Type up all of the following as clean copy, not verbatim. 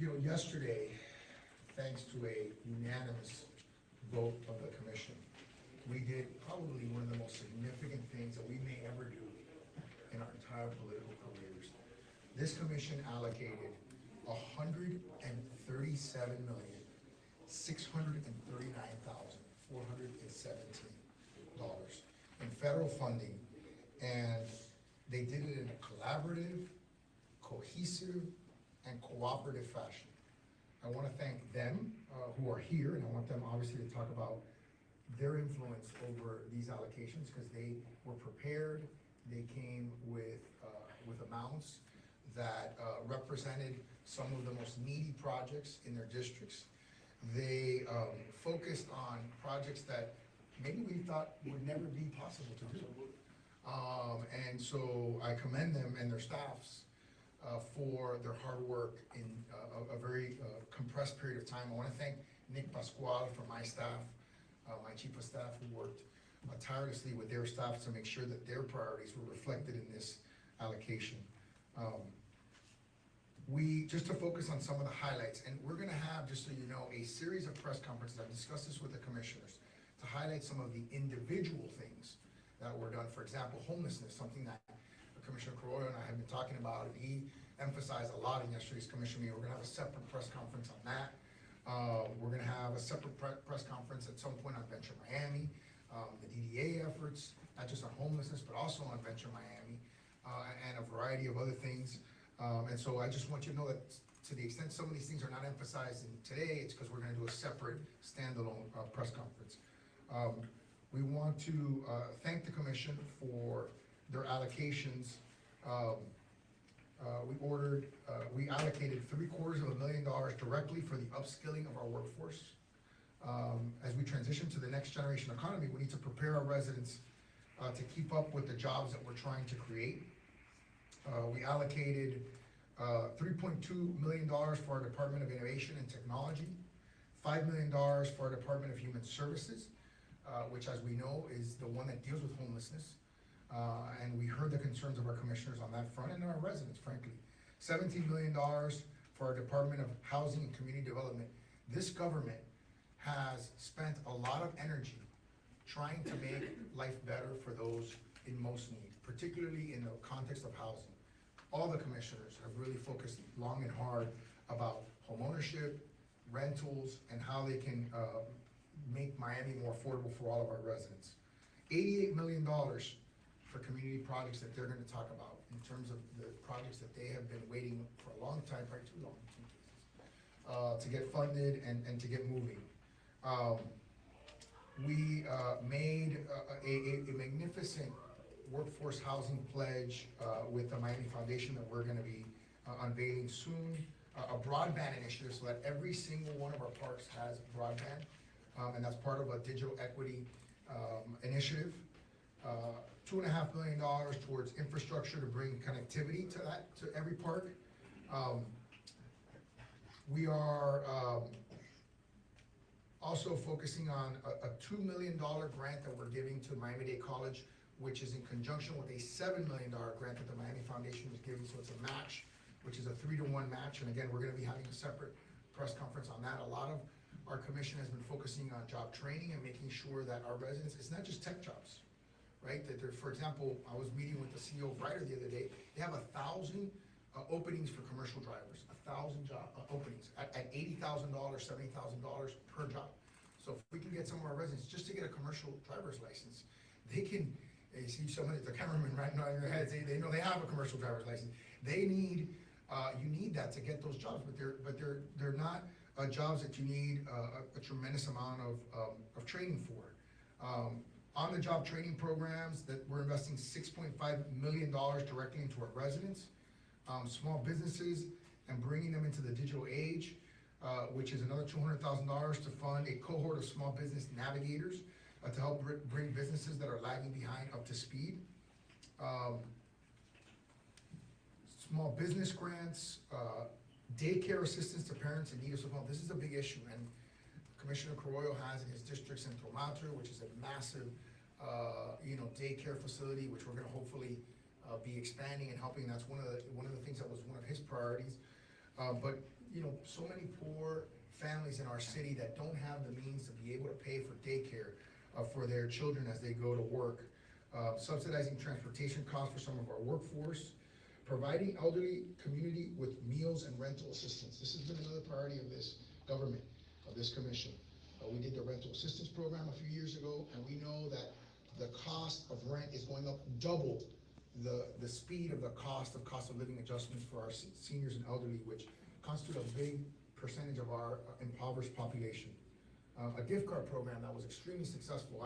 Yesterday, thanks to a unanimous vote of the commission, we did probably one of the most significant things that we may ever do in our entire political careers. This commission allocated $137,639,417 in federal funding, and they did it in a collaborative, cohesive, and cooperative fashion. I want to thank them who are here, and I want them obviously to talk about their influence over these allocations, because they were prepared. They came with amounts that represented some of the most needy projects in their districts. They focused on projects that maybe we thought would never be possible to do. And so I commend them and their staffs for their hard work in a very compressed period of time. I want to thank Nick Pasquale from my staff, my chief of staff, who worked tirelessly with their staff to make sure that their priorities were reflected in this allocation. Just to focus on some of the highlights, and we're gonna have, just so you know, a series of press conferences. I've discussed this with the commissioners, to highlight some of the individual things that were done. For example, homelessness, something that Commissioner Carollo and I have been talking about, and he emphasized a lot in yesterday's commission meeting. We're gonna have a separate press conference on that. We're gonna have a separate press conference at some point on Venture Miami, the DDA efforts, not just on homelessness, but also on Venture Miami, and a variety of other things. And so I just want you to know that to the extent some of these things are not emphasized in today, it's because we're gonna do a separate standalone press conference. We want to thank the commission for their allocations. We allocated $750,000 directly for the upskilling of our workforce. As we transition to the next generation economy, we need to prepare our residents to keep up with the jobs that we're trying to create. We allocated $3.2 million for our Department of Innovation and Technology, $5 million for our Department of Human Services, which, as we know, is the one that deals with homelessness. And we heard the concerns of our commissioners on that front, and our residents, frankly. $17 million for our Department of Housing and Community Development. This government has spent a lot of energy trying to make life better for those in most need, particularly in the context of housing. All the commissioners have really focused long and hard about homeownership, rentals, and how they can make Miami more affordable for all of our residents. $88 million for community projects that they're gonna talk about in terms of the projects that they have been waiting for a long time, probably too long in some cases, to get funded and to get moving. We made a magnificent workforce housing pledge with the Miami Foundation that we're gonna be unveiling soon. A broadband initiative so that every single one of our parks has broadband, and that's part of a digital equity initiative. $2.5 million towards infrastructure to bring connectivity to every park. We are also focusing on a $2 million grant that we're giving to Miami-Dade College, which is in conjunction with a $7 million grant that the Miami Foundation is giving. So it's a match, which is a 3-to-1 match. And again, we're gonna be having a separate press conference on that. A lot of our commission has been focusing on job training and making sure that our residents, it's not just tech jobs, right? That there, for example, I was meeting with the CEO of Ryder the other day. They have 1,000 openings for commercial drivers, 1,000 job openings at $80,000, $70,000 per job. So if we can get some of our residents just to get a commercial driver's license, they can. You see somebody, the cameraman right now in your head, they know they have a commercial driver's license. They need, you need that to get those jobs, but they're not jobs that you need a tremendous amount of training for. On the job training programs, that we're investing $6.5 million directly into our residents, small businesses, and bringing them into the digital age, which is another $200,000 to fund a cohort of small business navigators to help bring businesses that are lagging behind up to speed. Small business grants, daycare assistance to parents in need of support. This is a big issue, and Commissioner Carollo has in his district Central Matre, which is a massive, daycare facility, which we're gonna hopefully be expanding and helping. That's one of the things that was one of his priorities. But so many poor families in our city that don't have the means to be able to pay for daycare for their children as they go to work, subsidizing transportation costs for some of our workforce, providing elderly community with meals and rental assistance. This has been another priority of this government, of this commission. We did the rental assistance program a few years ago, and we know that the cost of rent is going up double the speed of the cost of living adjustments for our seniors and elderly, which constitute a big percentage of our impoverished population. A gift card program that was extremely successful.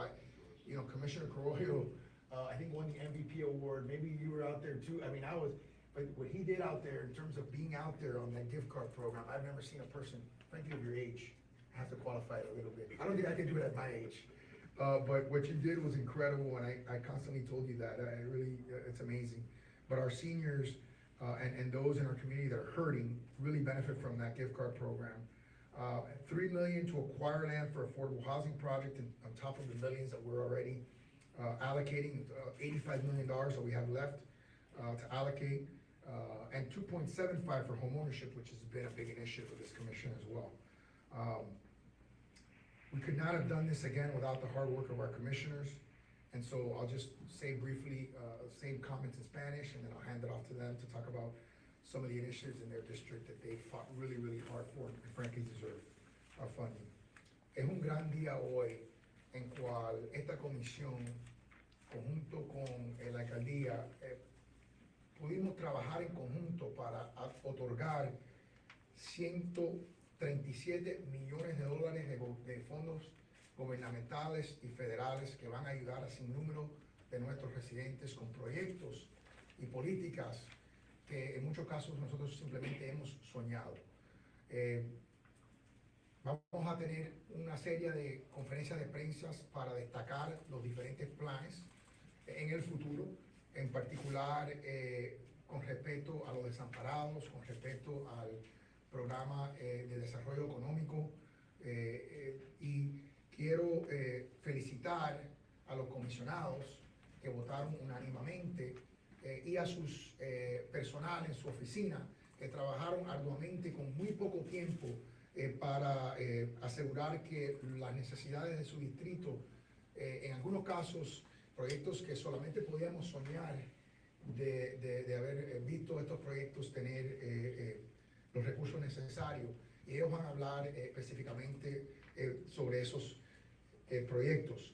Commissioner Carollo, I think won the MVP award. Maybe you were out there too. But what he did out there in terms of being out there on that gift card program, I've never seen a person, frankly, of your age. I have to qualify it a little bit. I don't think I can do it at my age. But what you did was incredible, and I constantly told you that. It's amazing. But our seniors and those in our community that are hurting really benefit from that gift card program. $3 million to acquire land for affordable housing project, and on top of the millions that we're already allocating, $85 million that we have left to allocate, and 2.75 for homeownership, which has been a big initiative for this commission as well. We could not have done this again without the hard work of our commissioners. And so I'll just say briefly, same comments in Spanish, and then I'll hand it off to them to talk about some of the initiatives in their district that they fought really, really hard for and frankly deserve our funding. Es un gran día hoy en cual esta comisión, conjunto con la alcaldía, pudimos trabajar en conjunto para otorgar 137 millones de dólares de fondos gubernamentales y federales que van a ayudar a sin número de nuestros residentes con proyectos y políticas que en muchos casos nosotros simplemente hemos soñado. Vamos a tener una serie de conferencias de prensa para destacar los diferentes planes en el futuro, en particular con respecto a los desamparados, con respecto al programa de desarrollo económico, y quiero felicitar a los comisionados que votaron unánimemente y a sus personal en su oficina que trabajaron arduamente con muy poco tiempo para asegurar que las necesidades de su distrito, en algunos casos, proyectos que solamente podíamos soñar de haber visto estos proyectos tener los recursos necesarios. Y ellos van a hablar específicamente sobre esos proyectos.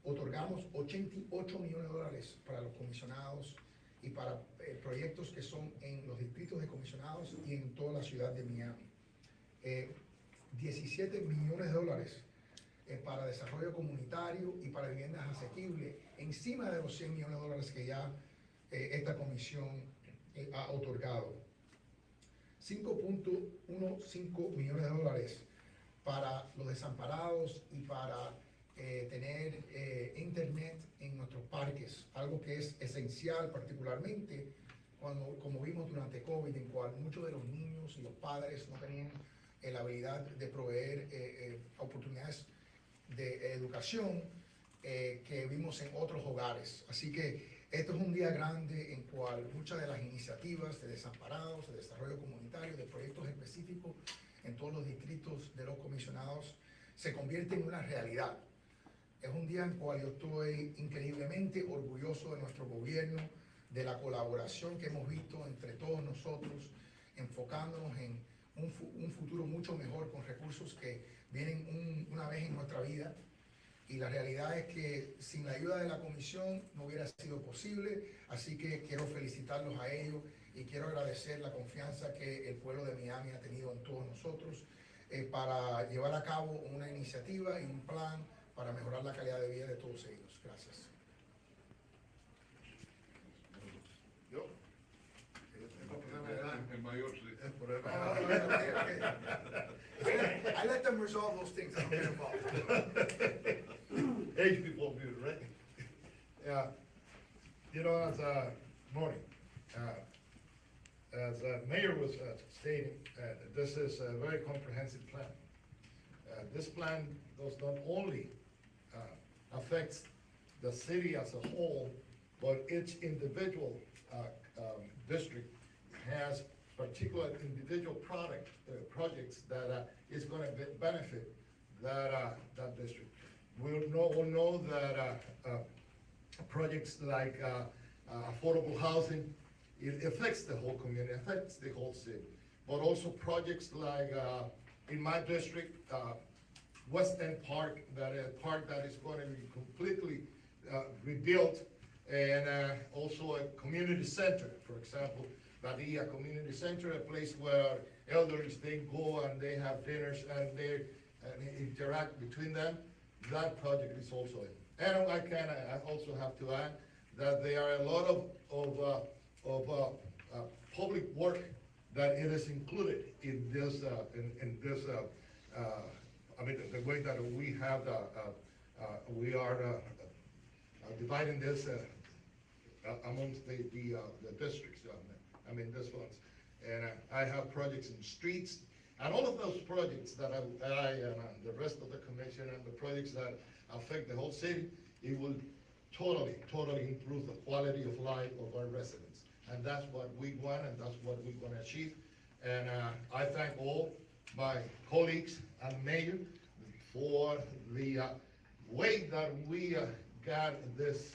Otorgamos 88 millones de dólares para los comisionados y para proyectos que son en los distritos de comisionados y en toda la ciudad de Miami. 17 millones de dólares para desarrollo comunitario y para viviendas asequibles, encima de los 100 millones de dólares que ya esta comisión ha otorgado. 5.15 millones de dólares para los desamparados y para tener internet en nuestros parques, algo que es esencial particularmente como vimos durante COVID, en cual muchos de los niños y los padres no tenían la habilidad de proveer oportunidades de educación que vimos en otros hogares. Así que esto es un día grande en cual muchas de las iniciativas de desamparados, de desarrollo comunitario, de proyectos específicos en todos los distritos de los comisionados se convierten en una realidad. Es un día en cual yo estoy increíblemente orgulloso de nuestro gobierno, de la colaboración que hemos visto entre todos nosotros, enfocándonos en un futuro mucho mejor con recursos que vienen una vez en nuestra vida. Y la realidad es que sin la ayuda de la comisión no hubiera sido posible, así que quiero felicitarlos a ellos y quiero agradecer la confianza que el pueblo de Miami ha tenido en todos nosotros para llevar a cabo una iniciativa y un plan para mejorar la calidad de vida de todos ellos. Gracias. Yo. El mayor, sí. I let them resolve those things. I don't get involved. Age before beauty, right? Yeah, as morning, as Mayor was stating, this is a very comprehensive plan. This plan does not only affects the city as a whole, but each individual district has particular individual projects that is gonna benefit that district. We all know that projects like affordable housing, it affects the whole community, affects the whole city. But also projects like, in my district, West End Park, park that is gonna be completely rebuilt, and also a community center, for example, Badia Community Center, a place where elders, they go and they have dinners and they interact between them. That project is also in. And I also have to add that there are a lot of public work that it is included in this, I mean, the way that we have we are dividing this amongst the districts, I mean, this ones. And I have projects in streets, and all of those projects that I and the rest of the commission and the projects that affect the whole city, it will totally improve the quality of life of our residents. And that's what we want, and that's what we're gonna achieve. And I thank all my colleagues and mayor for the way that we got this,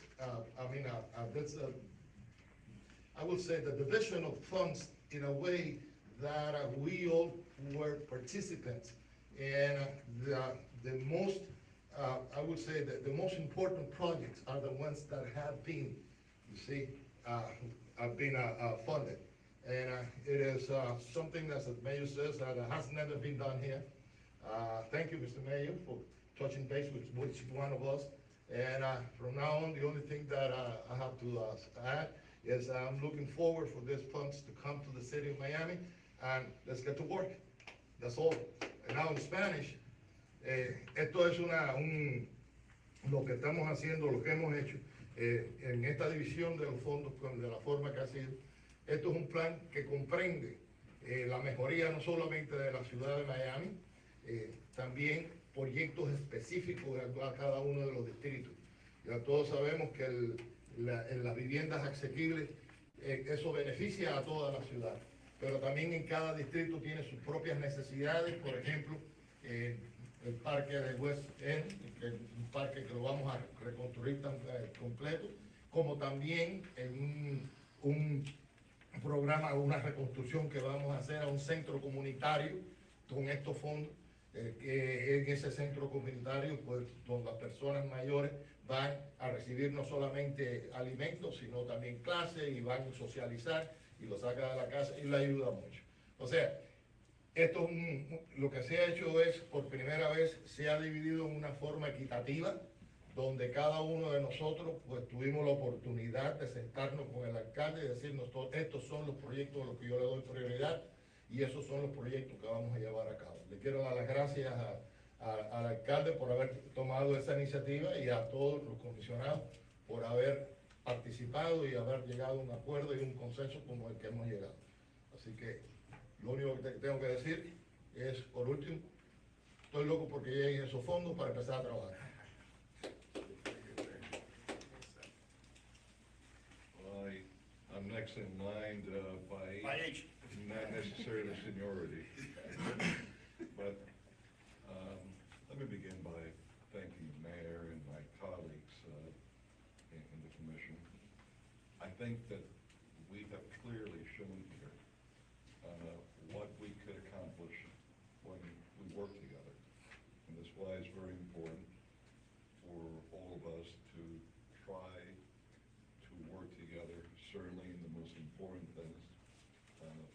I would say the division of funds in a way that we all were participants. And the most, I would say that the most important projects are the ones that have been, you see, have been funded. And it is something that, as the mayor says, that has never been done here. Thank you, Mr. Mayor, for touching base with each one of us. And from now on, the only thing that I have to add is I'm looking forward for these funds to come to the city of Miami, and let's get to work. That's all. And now in Spanish, esto es lo que estamos haciendo, lo que hemos hecho en esta división de los fondos de la forma que ha sido. Esto es un plan que comprende la mejoría no solamente de la ciudad de Miami, también proyectos específicos a cada uno de los distritos. Ya todos sabemos que en las viviendas asequibles, eso beneficia a toda la ciudad, pero también en cada distrito tiene sus propias necesidades. Por ejemplo, el parque de West End, que es un parque que lo vamos a reconstruir completo, como también en un programa, una reconstrucción que vamos a hacer a un centro comunitario con estos fondos, que en ese centro comunitario, pues, donde las personas mayores van a recibir no solamente alimentos, sino también clases, y van a socializar, y lo saca de la casa y le ayuda mucho. O sea, esto lo que se ha hecho es, por primera vez, se ha dividido en una forma equitativa, donde cada uno de nosotros, pues, tuvimos la oportunidad de sentarnos con el alcalde y decirnos, estos son los proyectos a los que yo le doy prioridad, y esos son los proyectos que vamos a llevar a cabo. Le quiero dar las gracias al alcalde por haber tomado esa iniciativa, y a todos los comisionados por haber participado y haber llegado a un acuerdo y un consenso como el que hemos llegado. Así que lo único que tengo que decir es, por último, estoy loco porque lleguen esos fondos para empezar a trabajar. I'm next in line by age, not necessarily seniority. But let me begin by thanking the mayor and my colleagues in the commission. I think that we have clearly shown here what we could accomplish when we work together. And that's why it's very important for all of us to try to work together, certainly in the most important things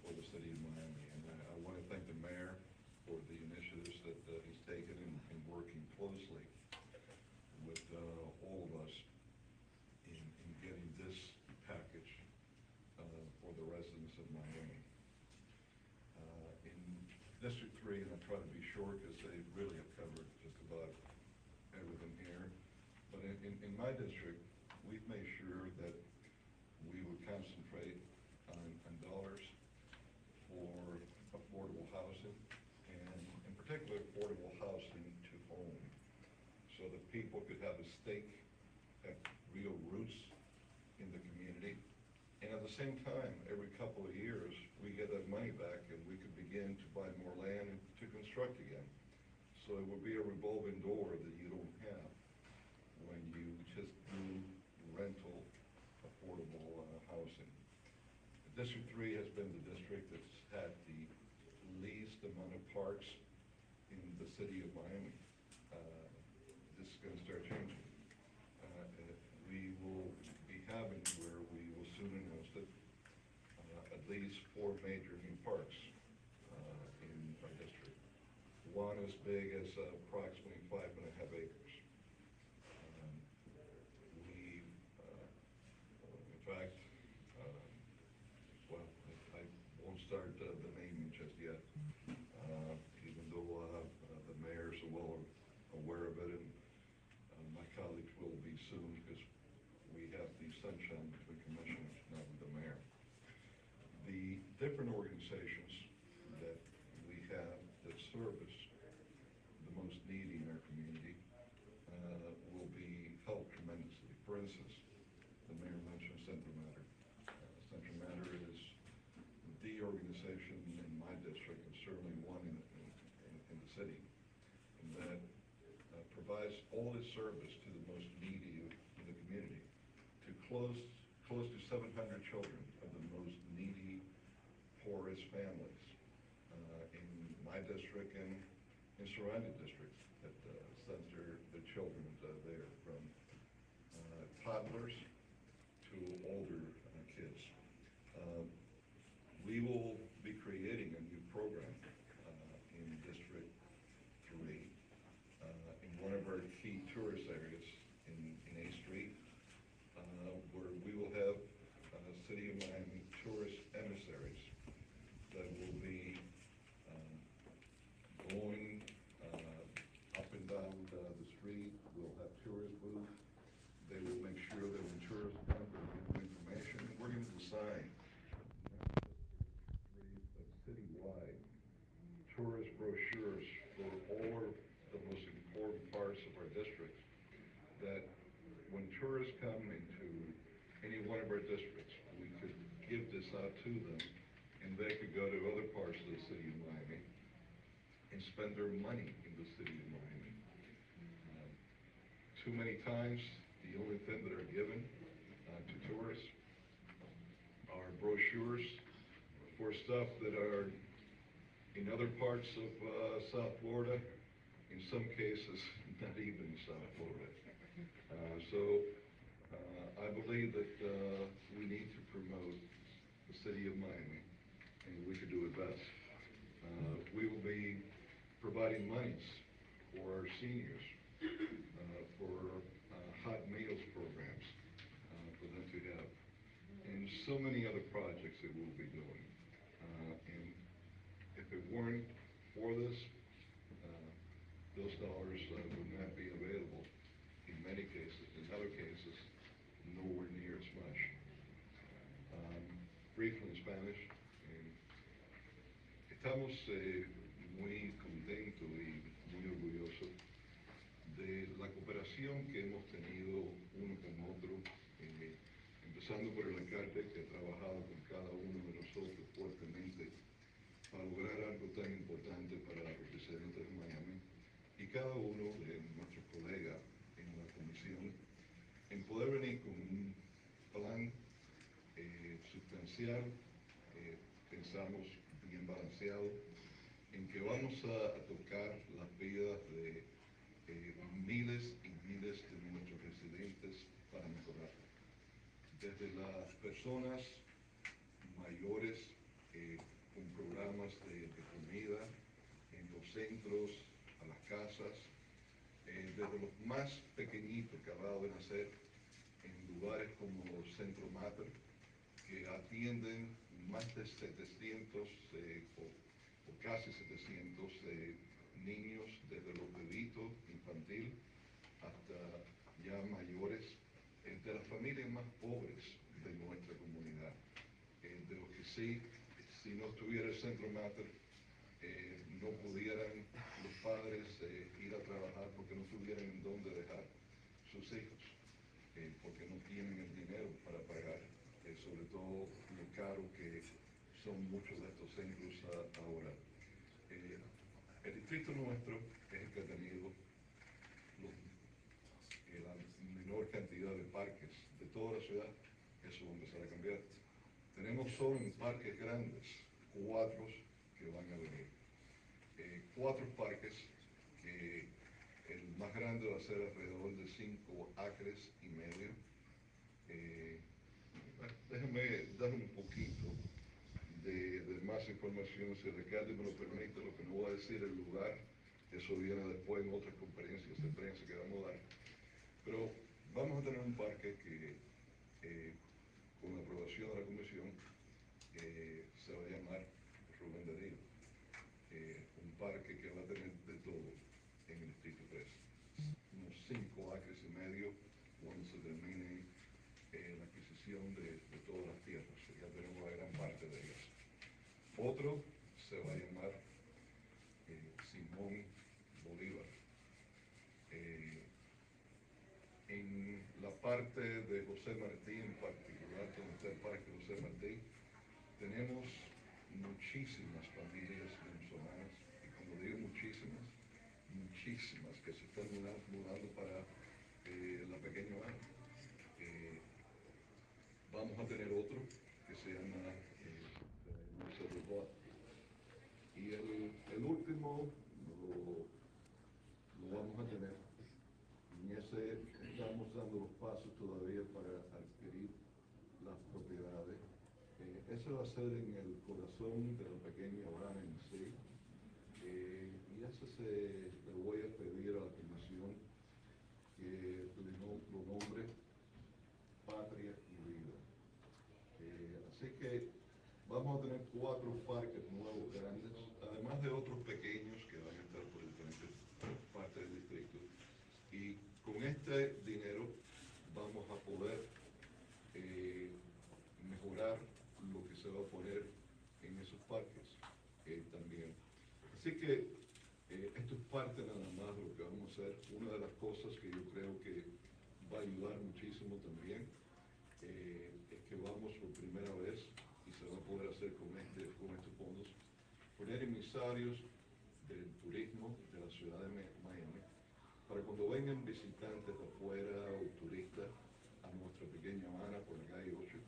for the city of Miami. And I want to thank the mayor for the initiatives that he's taken in working closely with all of us in getting this package for the residents of Miami. In District 3, and I'll try to be short because they really have covered just about everything here, but in my district, we've made sure that we would concentrate on dollars for affordable housing, and in particular, affordable housing to own, so that people could have a stake, have real roots in the community. And at the same time, every couple of years, we get a that money back and we could begin to buy more land and to construct again. So it would be a revolving door that you don't have when you just do rental affordable housing. District 3 has been the district that's had the least amount of parks in the city of Miami. This is going to start changing. We will be having where we will soon announce that at least 4 major new parks in our district. One as big as approximately 5.5 acres. In fact, well, I won't start the naming just yet, even though the mayor's well aware of it, and my colleagues will be soon, because we have the sunshine between commissioners, not with the mayor. The different organizations that we have that service the most needy in our community will be helped tremendously. For instance, the mayor mentioned Central Matter. Central Matter is the organization in my district, and certainly one in the city, that provides all its service to the most needy in the community, to close to 700 children of the most needy, poorest families in my district and in surrounding districts that sends their children there, from toddlers to older kids. We will be creating a new program in District 3 in one of our key tourist areas in A Street, where we will have City of Miami tourist emissaries that will be going up and down the street. We'll have tourist booths. They will make sure that when tourists come, they'll give them information. We're going to design citywide tourist brochures for all the most important parts of our district, that when tourists come into any one of our districts, we could give this out to them, and they could go to other parts of the city of Miami and spend their money in the city of Miami. Too many times, the only thing that are given to tourists are brochures for stuff that are in other parts of South Florida, in some cases, not even South Florida. I believe that we need to promote the city of Miami, and we could do it best. We will be providing monies for our seniors, for hot meals programs for them to have, and so many other projects that we'll be doing. And if it weren't for this, those dollars would not be available in many cases. In other cases, nowhere near as much. Briefly in Spanish, estamos muy contentos y muy orgullosos de la cooperación que hemos tenido uno con otro, empezando por el alcalde, que ha trabajado con cada uno de nosotros fuertemente para lograr algo tan importante para los residentes de Miami, y cada uno de nuestros colegas en la comisión, en poder venir con un plan sustancial, pensamos bien balanceado, en que vamos a tocar las vidas de miles y miles de nuestros residentes para mejorar. Desde las personas mayores con programas de comida en los centros, a las casas, desde los más pequeñitos que acaban de nacer en lugares como Centro Mater, que atienden más de 700 o casi 700 niños, desde los bebitos infantil hasta ya mayores, de las familias más pobres de nuestra comunidad, de los que sí, si no estuviera el Centro Mater, no pudieran los padres ir a trabajar porque no tuvieran en dónde dejar sus hijos, porque no tienen el dinero para pagar, sobre todo lo caro que son muchos de estos centros ahora. El distrito nuestro es el que ha tenido la menor cantidad de parques de toda la ciudad. Eso va a empezar a cambiar. Tenemos solo en parques grandes 4 que van a venir. 4 parques que el más grande va a ser alrededor de 5 acres y medio. Déjenme dar un poquito de más información, si Ricardo me lo permite. Lo que no voy a decir el lugar, eso viene después en otras conferencias de prensa que vamos a dar. Pero vamos a tener un parque que, con la aprobación de la comisión, se va a llamar Rubén Darío. Un parque que va a tener de todo en el distrito 3. Unos 5 acres y medio cuando se termine la adquisición de todas las tierras. Ya tenemos la gran parte de ellas. Otro se va a llamar Simón Bolívar. En la parte de José Martí, en particular, donde está el parque José Martí, tenemos muchísimas familias venezolanas, y cuando digo muchísimas, muchísimas que se están mudando para la pequeña Habana. Vamos a tener otro que se llama Ciudad. Y el último lo vamos a tener. En ese estamos dando los pasos todavía para adquirir las propiedades. Ese va a ser en el corazón de la pequeña Habana en sí. Y ese le voy a pedir a la comisión que lo nombre Patria y Vida. Así que vamos a tener 4 parques nuevos grandes, además de otros pequeños que van a estar por diferentes partes del distrito. Y con este dinero vamos a poder mejorar lo que se va a poner en esos parques también. Así que esto es parte nada más de lo que vamos a hacer. Una de las cosas que yo creo que va a ayudar muchísimo también es que vamos por primera vez, y se va a poder hacer con estos fondos, poner emisarios del turismo de la ciudad de Miami, para cuando vengan visitantes de afuera o turistas a nuestra pequeña Habana por la calle 8,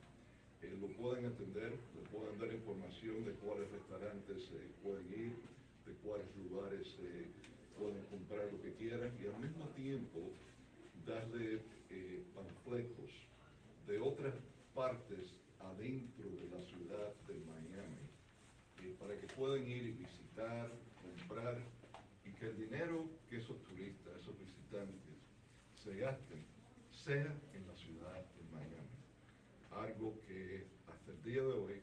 lo puedan atender, le puedan dar información de cuáles restaurantes pueden ir, de cuáles lugares pueden comprar lo que quieran, y al mismo tiempo darle panfletos de otras partes adentro de la ciudad de Miami, para que puedan ir y visitar, comprar, y que el dinero que esos turistas, esos visitantes, se gasten, sea en la ciudad de Miami. Algo que hasta el día de hoy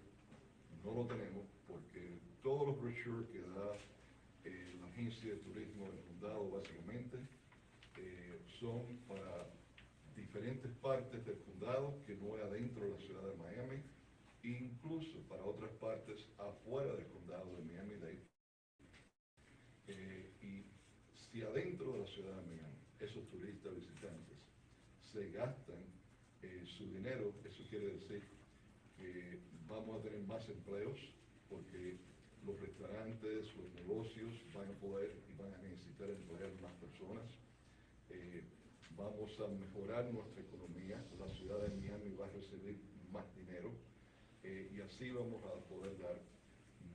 no lo tenemos, porque todos los brochures que da la agencia de turismo del condado básicamente son para diferentes partes del condado que no es adentro de la ciudad de Miami, incluso para otras partes afuera del condado de Miami-Dade. Y si adentro de la ciudad de Miami esos turistas visitantes se gastan su dinero, eso quiere decir que vamos a tener más empleos, porque los restaurantes, los negocios van a poder y van a necesitar emplear más personas. Vamos a mejorar nuestra economía, la ciudad de Miami va a recibir más dinero, y así vamos a poder dar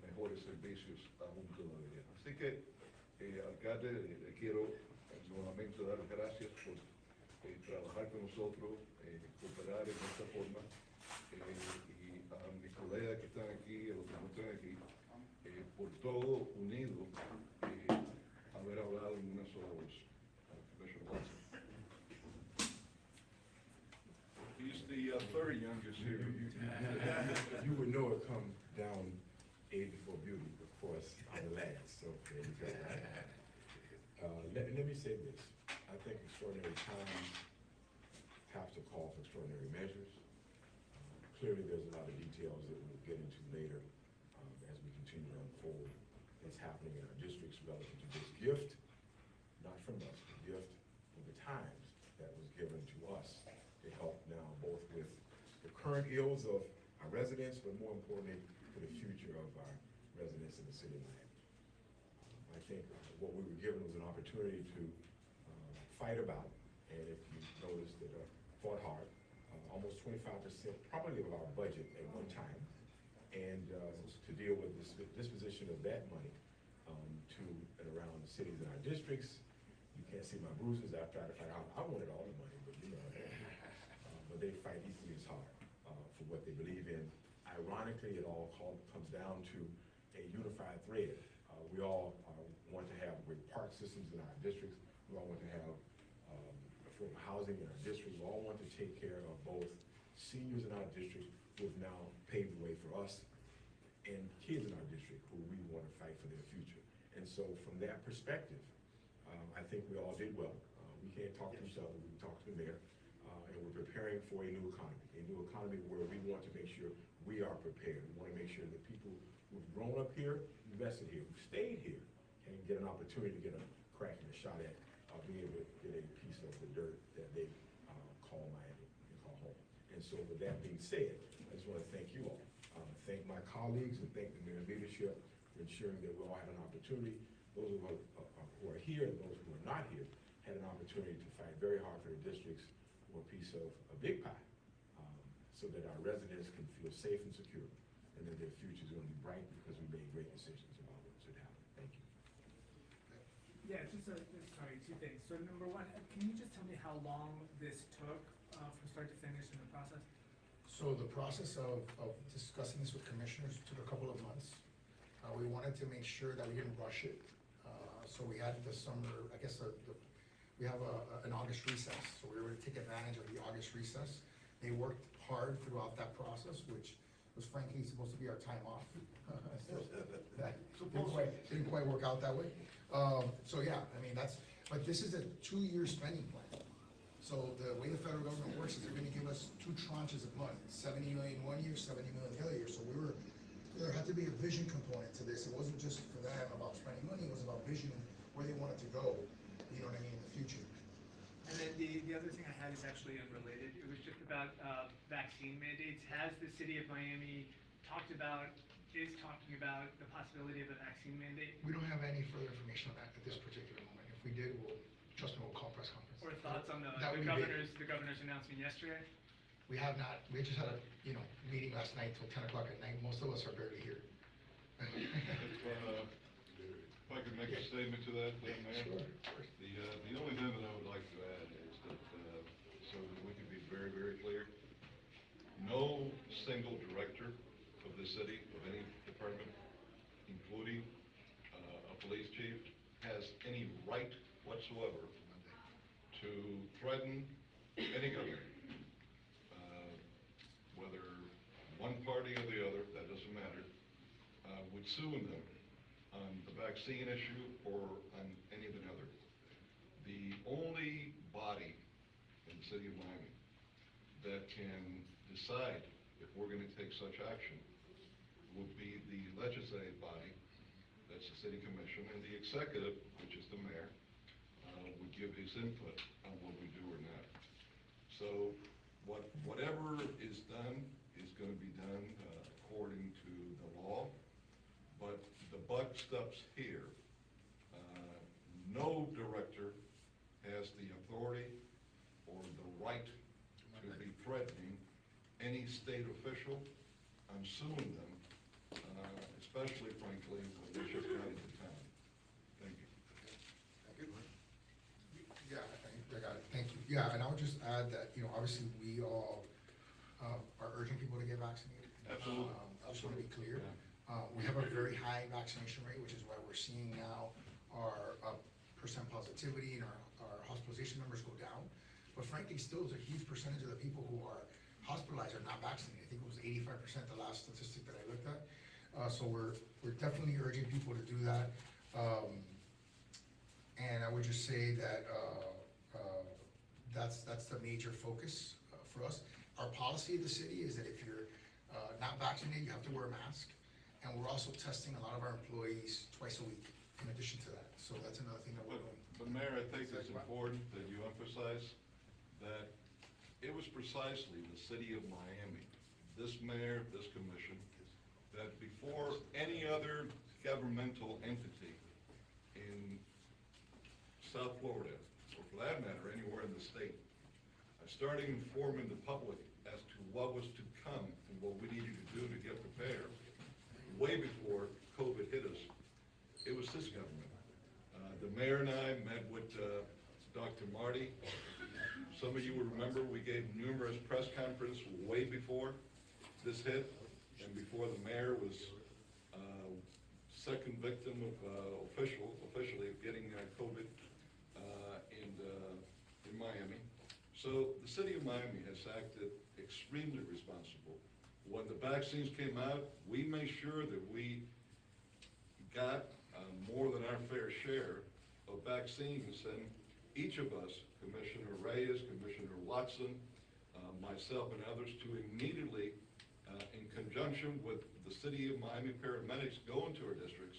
mejores servicios aún todavía. Así que, alcalde, le quiero nuevamente dar las gracias por trabajar con nosotros, cooperar en esta forma, y a mis colegas que están aquí, a los que no están aquí, por todo unido, haber hablado en una sola voz. Commissioner Watson. He's the third youngest here. You would know it come down age before beauty, of course, I'm the last, so there you go. Let me say this. I think extraordinary times have to call for extraordinary measures. Clearly, there's a lot of details that we'll get into later as we continue to unfold what's happening in our districts relative to this gift, not from us, the gift of the times that was given to us to help now both with the current ills of our residents, but more importantly, for the future of our residents in the city of Miami. I think what we were given was an opportunity to fight about, and if you noticed that fought hard, almost 25%, probably of our budget at one time, and to deal with this disposition of that money to and around the cities and our districts. You can't see my bruises. I tried to fight out. I wanted all the money, but you know, but they fight equally as hard for what they believe in. Ironically, it all comes down to a unified thread. We all want to have great park systems in our districts. We all want to have affordable housing in our district. We all want to take care of both seniors in our district who have now paved the way for us and kids in our district who we want to fight for their future. And so from that perspective, I think we all did well. We can't talk to each other, we can talk to the mayor, and we're preparing for a new economy where we want to make sure we are prepared. We want to make sure that people who've grown up here, invested here, who've stayed here, can get an opportunity to get a crack and a shot at being able to get a piece of the dirt that they call Miami and call home. And so with that being said, I just want to thank you all. Thank my colleagues and thank the mayor's leadership for ensuring that we all had an opportunity. Those who are here and those who are not here had an opportunity to fight very hard for their districts for a piece of a big pie, so that our residents can feel safe and secure and that their future is going to be bright because we made great decisions about what should happen. Thank you. Yeah, sorry, two things. So number one, can you just tell me how long this took from start to finish in the process? So the process of discussing this with commissioners took a couple of months. We wanted to make sure that we didn't rush it. So we had the summer, I guess, we have an August recess, so we were to take advantage of the August recess. They worked hard throughout that process, which was frankly supposed to be our time off. So that didn't quite work out that way. So yeah, I mean, but this is a 2-year spending plan. So the way the federal government works is they're gonna give us 2 tranches of money, 70 million one year, 70 million the other year. So there had to be a vision component to this. It wasn't just for them about spending money, it was about vision, where they wanted to go, you know what I mean, in the future. And then the other thing I had is actually unrelated. It was just about vaccine mandates. Has the city of Miami talking about the possibility of a vaccine mandate? We don't have any further information on that at this particular moment. If we did, trust me, we'll call press conference. Or thoughts on the That would be big. the governor's announcement yesterday? We have not, we just had a, meeting last night till 10 o'clock at night. Most of us are barely here. If I could make a statement to that, then, Mayor? Sure. The only thing that I would like to add is that, so that we can be very, very clear, no single director of the city, of any department, including a police chief, has any right whatsoever to threaten any government. Whether one party or the other, that doesn't matter, would sue them on the vaccine issue or on any of the other. The only body in the city of Miami that can decide if we're gonna take such action would be the legislative body, that's the city commission, and the executive, which is the mayor, would give his input on what we do or not. So whatever is done is gonna be done according to the law, but the buck stops here. No director has the authority or the right to be threatening any state official. I'm suing them, especially frankly, when they just got into town. Thank you. Yeah, I got it, thank you. Yeah, and I would just add that, obviously, we all are urging people to get vaccinated. Absolutely. I just want to be clear. We have a very high vaccination rate, which is why we're seeing now our percent positivity and our hospitalization numbers go down. But frankly, still, there's a huge percentage of the people who are hospitalized are not vaccinated. I think it was 85% the last statistic that I looked at. So we're definitely urging people to do that. And I would just say that that's the major focus for us. Our policy of the city is that if you're not vaccinated, you have to wear a mask. And we're also testing a lot of our employees twice a week in addition to that. So that's another thing that we're doing. But Mayor, I think it's important that you emphasize that it was precisely the city of Miami, this mayor, this commission, that before any other governmental entity in South Florida, or for that matter, anywhere in the state, started informing the public as to what was to come and what we needed to do to get prepared, way before COVID hit us, it was this government. The mayor and I met with Dr. Marty. Some of you will remember we gave numerous press conferences way before this hit, and before the mayor was second victim of officially of getting COVID in Miami. So the city of Miami has acted extremely responsible. When the vaccines came out, we made sure that we got more than our fair share of vaccines, and each of us, Commissioner Reyes, Commissioner Watson, myself and others, to immediately, in conjunction with the city of Miami paramedics, go into our districts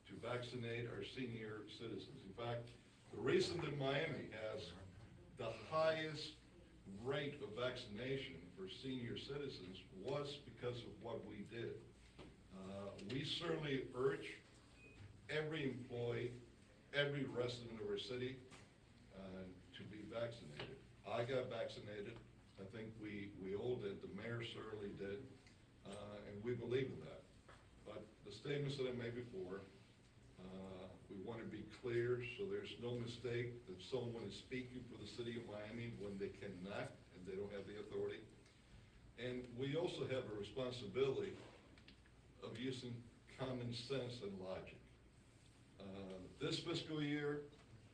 to vaccinate our senior citizens. In fact, the reason that Miami has the highest rate of vaccination for senior citizens was because of what we did. We certainly urge every employee, every resident of our city to be vaccinated. I got vaccinated. I think we all did. The mayor certainly did. And we believe in that. But the statements that I made before, we want to be clear so there's no mistake that someone is speaking for the city of Miami when they cannot and they don't have the authority. And we also have a responsibility of using common sense and logic. This fiscal year,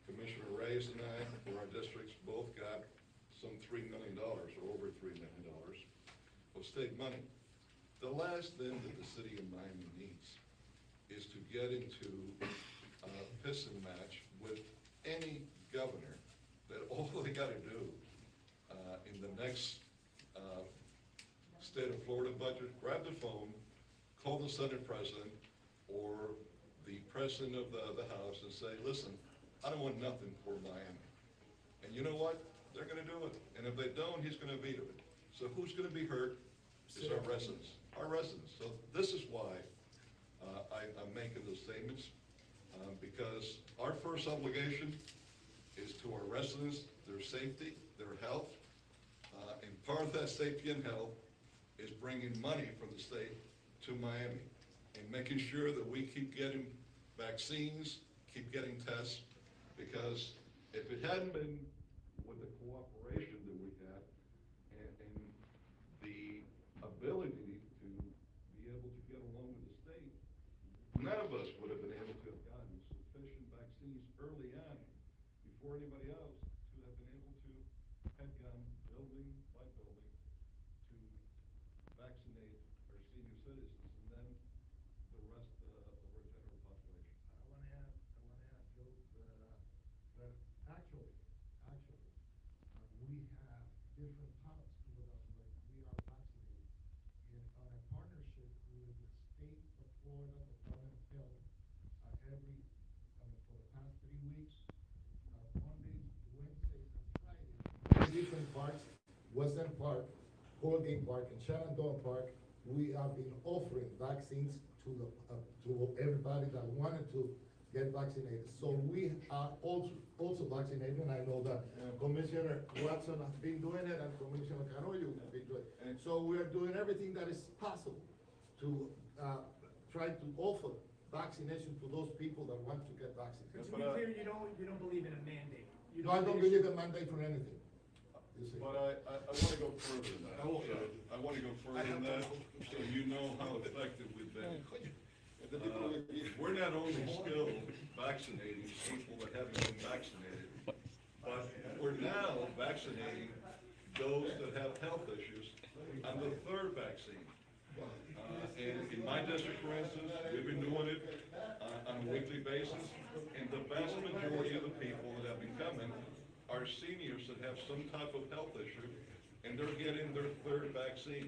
Commissioner Reyes and I, for our districts, both got some $3 million, or over $3 million of state money. The last thing that the city of Miami needs is to get into a pissing match with any governor that all they gotta do in the next state of Florida budget, grab the phone, call the Senate president or the president of the House and say, listen, I don't want nothing for Miami. And you know what? They're gonna do it. And if they don't, he's gonna veto it. So who's gonna be hurt is our residents. Our residents. So this is why I'm making those statements, because our first obligation is to our residents, their safety, their health, and part of that safety and health is bringing money from the state to Miami and making sure that we keep getting vaccines, keep getting tests, because if it hadn't been with the cooperation that we had and the ability to be able to get along with the state, none of us would have been able to have gotten sufficient vaccines early on before anybody else to have been able to head down building by building to vaccinate our senior citizens and then the rest of our general population. I want to add, Joe, that actually, we have different paths with us when we are vaccinated. And on a partnership with the state of Florida Department of Health, for the past 3 weeks, Mondays, Wednesdays, and Fridays, different parks, Western Park, Colgate Park, and Shenandoah Park, we have been offering vaccines to everybody that wanted to get vaccinated. So we are also vaccinated, and I know that Commissioner Watson has been doing it, and Commissioner Carollo has been doing it. And so we are doing everything that is possible to try to offer vaccination to those people that want to get vaccinated. To be clear, you don't believe in a mandate. You No, I don't believe in mandate for anything. You see. But I want to go further than that. I want to go further than that, so you know how effective we've been. We're not only still vaccinating people that haven't been vaccinated, but we're now vaccinating those that have health issues on the third vaccine. And in my district, for instance, we've been doing it on a weekly basis, and the vast majority of the people that have been coming are seniors that have some type of health issue, and they're getting their third vaccine.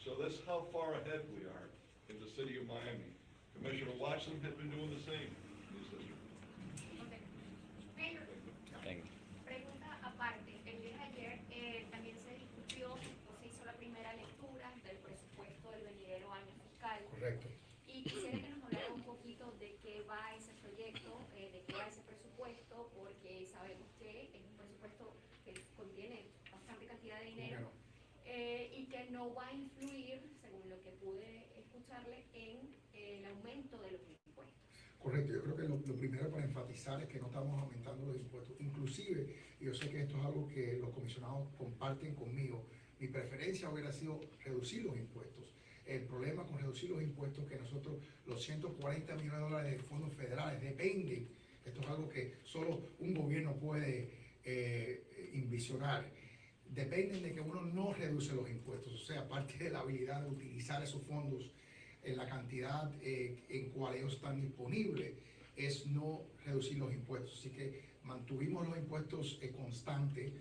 So that's how far ahead we are in the city of Miami. Commissioner Watson has been doing the same in his district. Mayor, pregunta aparte, el día de ayer también se discutió o se hizo la primera lectura del presupuesto del venidero año fiscal. Correcto. no va a influir, según lo que pude escucharle, en el aumento de los impuestos. Correcto, yo creo que lo primero para enfatizar es que no estamos aumentando los impuestos. Inclusive, y yo sé que esto es algo que los comisionados comparten conmigo, mi preferencia hubiera sido reducir los impuestos. El problema con reducir los impuestos es que nosotros, los 140 millones de dólares de fondos federales dependen, esto es algo que solo un gobierno puede envisionar, dependen de que uno no reduce los impuestos, o sea, parte de la habilidad de utilizar esos fondos en la cantidad en cual ellos están disponibles, es no reducir los impuestos. Así que mantuvimos los impuestos constantes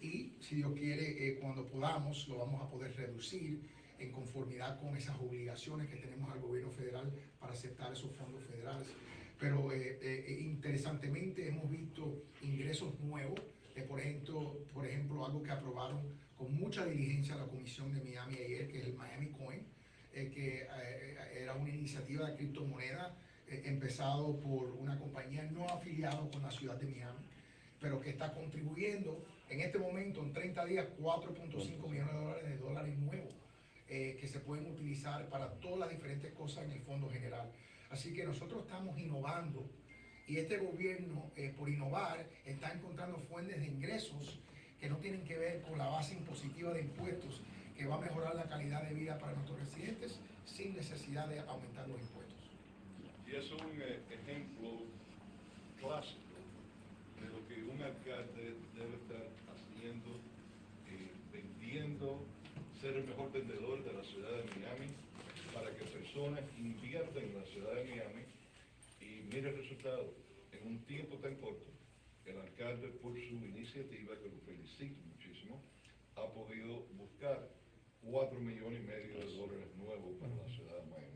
y si Dios quiere, cuando podamos, lo vamos a poder reducir en conformidad con esas obligaciones que tenemos al gobierno federal para aceptar esos fondos federales. Pero interesantemente hemos visto ingresos nuevos, por ejemplo, algo que aprobaron con mucha diligencia la Comisión de Miami ayer, que es el Miami Coin, que era una iniciativa de criptomoneda empezado por una compañía no afiliada con la ciudad de Miami, pero que está contribuyendo en este momento, en 30 días, 4.5 millones de dólares nuevos que se pueden utilizar para todas las diferentes cosas en el fondo general. Así que nosotros estamos innovando y este gobierno, por innovar, está encontrando fuentes de ingresos que no tienen que ver con la base impositiva de impuestos, que va a mejorar la calidad de vida para nuestros residentes sin necesidad de aumentar los impuestos. Y es un ejemplo clásico de lo que un alcalde debe estar haciendo, vendiendo, ser el mejor vendedor de la ciudad de Miami, para que personas inviertan en la ciudad de Miami y mire el resultado. En un tiempo tan corto, el alcalde, por su iniciativa, que lo felicito muchísimo, ha podido buscar $4,5 millones de dólares nuevos para la ciudad de Miami.